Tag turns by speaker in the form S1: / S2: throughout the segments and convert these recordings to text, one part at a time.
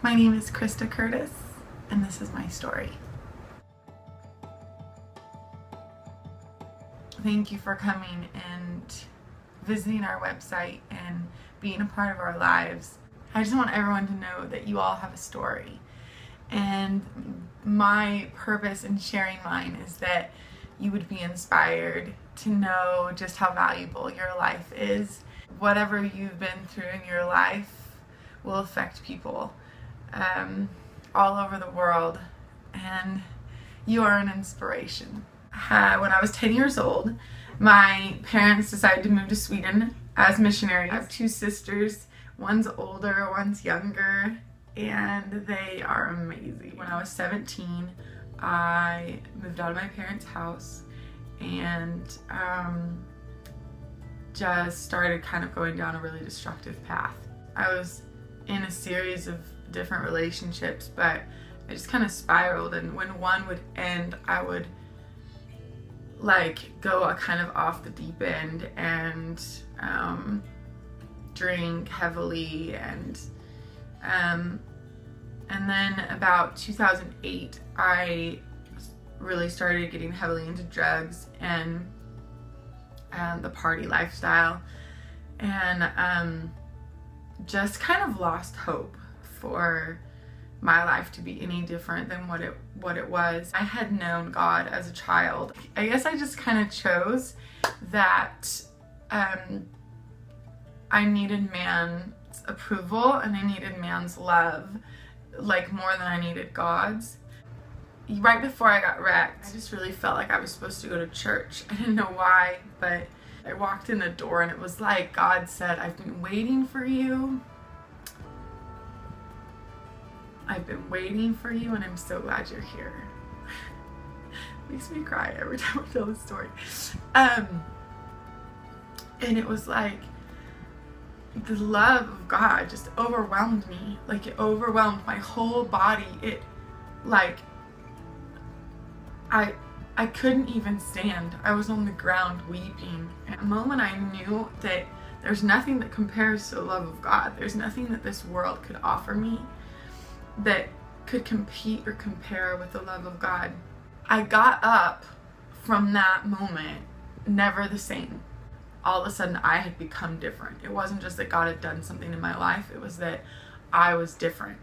S1: My name is Christa Curtiss, and this is my story. Thank you for coming and visiting our website and being a part of our lives. I just want everyone to know that you all have a story. And my purpose in sharing mine is that you would be inspired to know just how valuable your life is. Whatever you've been through in your life will affect people all over the world, and you are an inspiration. When I was 10 years old, my parents decided to move to Sweden as missionaries. I have two sisters. One's older, one's younger, and they are amazing. When I was 17, I moved out of my parents' house and just started kind of going down a really destructive path. I was in a series of different relationships, but I just kind of spiraled, and when one would end, I would go kind of off the deep end and drink heavily, and then about 2008 I really started getting heavily into drugs and the party lifestyle, and just kind of lost hope for my life to be any different than what it was. I had known God as a child. I guess I just kind of chose that I needed man's approval and I needed man's love more than I needed God's. Right before I got wrecked, I just really felt like I was supposed to go to church. I didn't know why, but I walked in the door and it was like God said, "I've been waiting for you. I've been waiting for you, and I'm so glad you're here." Makes me cry every time I tell this story. And it was like the love of God just overwhelmed me. It overwhelmed my whole body. It I couldn't even stand. I was on the ground weeping. At the moment I knew that there's nothing that compares to the love of God. There's nothing that this world could offer me that could compete or compare with the love of God. I got up from that moment never the same. All of a sudden I had become different. It wasn't just that God had done something in my life, it was that I was different.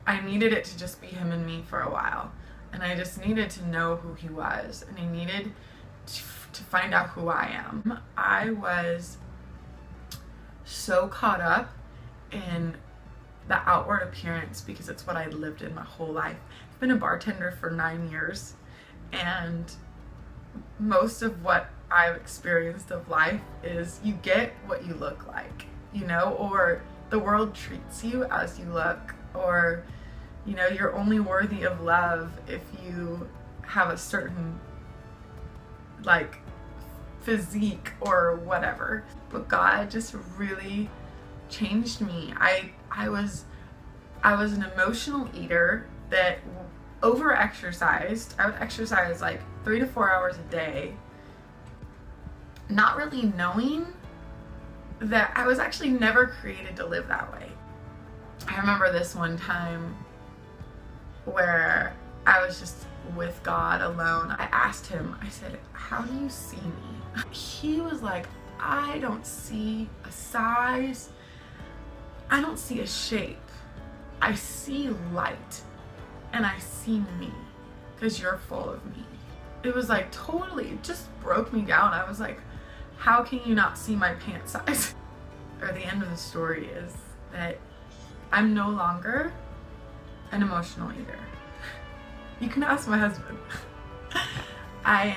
S1: I needed it to just be him and me for a while, and I just needed to know who he was, and I needed to find out who I am. I was so caught up in the outward appearance because it's what I lived in my whole life. I've been a bartender for 9 years, and most of what I've experienced of life is you get what you look like, or the world treats you as you look, or you're only worthy of love if you have a certain physique or whatever. But God just really changed me. I was an emotional eater that over-exercised. I would exercise 3 to 4 hours a day, not really knowing that I was actually never created to live that way. I remember this one time where I was just with God alone. I asked him, I said, "How do you see me?" He was like, "I don't see a size. I don't see a shape. I see light, and I see me, because you're full of me." It was totally, it just broke me down. I was like, how can you not see my pant size? Or the end of the story is that I'm no longer an emotional eater. You can ask my husband. I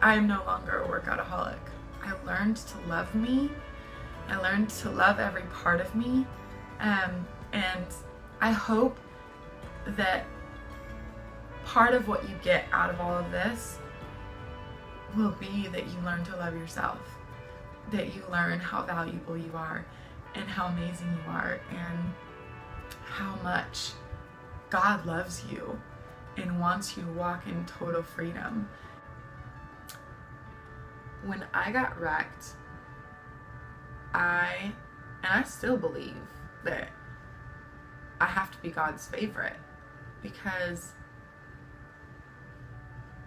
S1: am no longer a workoutaholic. I learned to love me. I learned to love every part of me, and I hope that part of what you get out of all of this will be that you learn to love yourself, that you learn how valuable you are and how amazing you are and how much God loves you and wants you to walk in total freedom. When I got wrecked, I still believe that I have to be God's favorite, because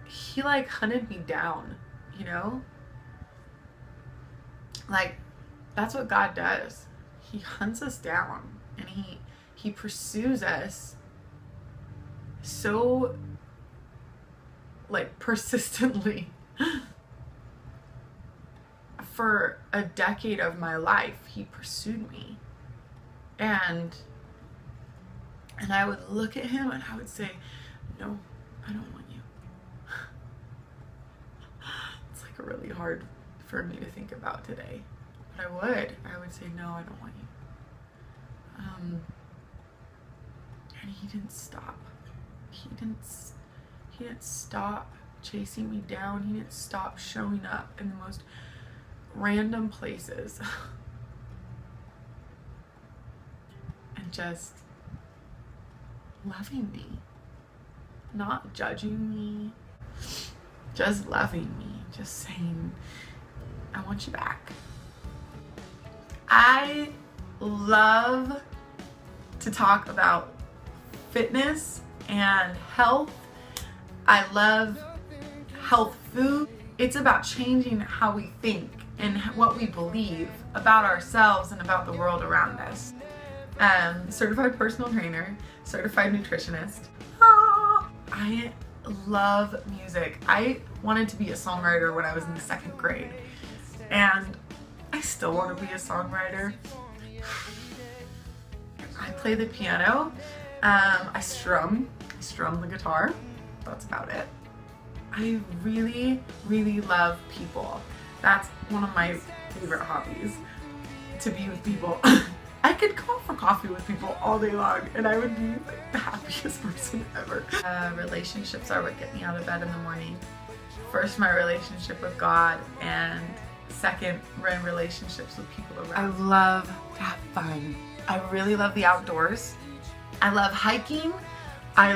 S1: he like hunted me down, you know? Like, that's what God does. He hunts us down, and he pursues us so like persistently. For a decade of my life, he pursued me, and I would look at him and I would say, no, I don't want you. It's like really hard for me to think about today, but I would say, no, I don't want you. And he didn't stop. He didn't stop chasing me down. He didn't stop showing up in the most random places and just loving me, not judging me, just loving me, just saying, I want you back. I love to talk about fitness and health. I love health food. It's about changing how we think and what we believe about ourselves and about the world around us. Certified personal trainer, certified nutritionist. I love music. I wanted to be a songwriter when I was in the 2nd grade, and I still want to be a songwriter. I play the piano. I strum the guitar. That's about it. I really, really love people. That's one of my favorite hobbies, to be with people. I could go for coffee with people all day long and I would be like the happiest person ever. Relationships are what get me out of bed in the morning. First, my relationship with God, and second, my relationships with people around. I love to have fun. I really love the outdoors. I love hiking. I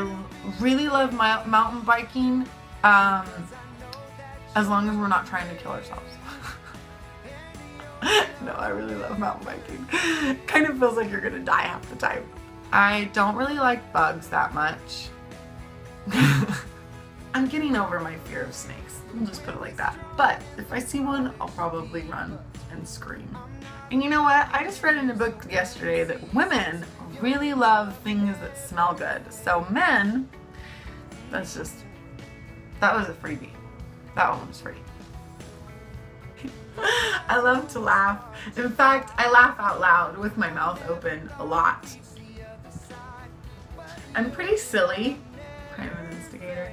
S1: really love mountain biking, as long as we're not trying to kill ourselves. No, I really love mountain biking. Kind of feels like you're gonna die half the time. I don't really like bugs that much. I'm getting over my fear of snakes. We'll just put it like that. But if I see one, I'll probably run and scream. And you know what? I just read in a book yesterday that women really love things that smell good. So men, that was a freebie. That one was free. I love to laugh. In fact, I laugh out loud with my mouth open a lot. I'm pretty silly. Kind of an instigator.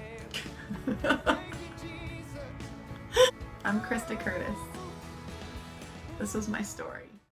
S1: I'm Christa Curtiss. This was my story.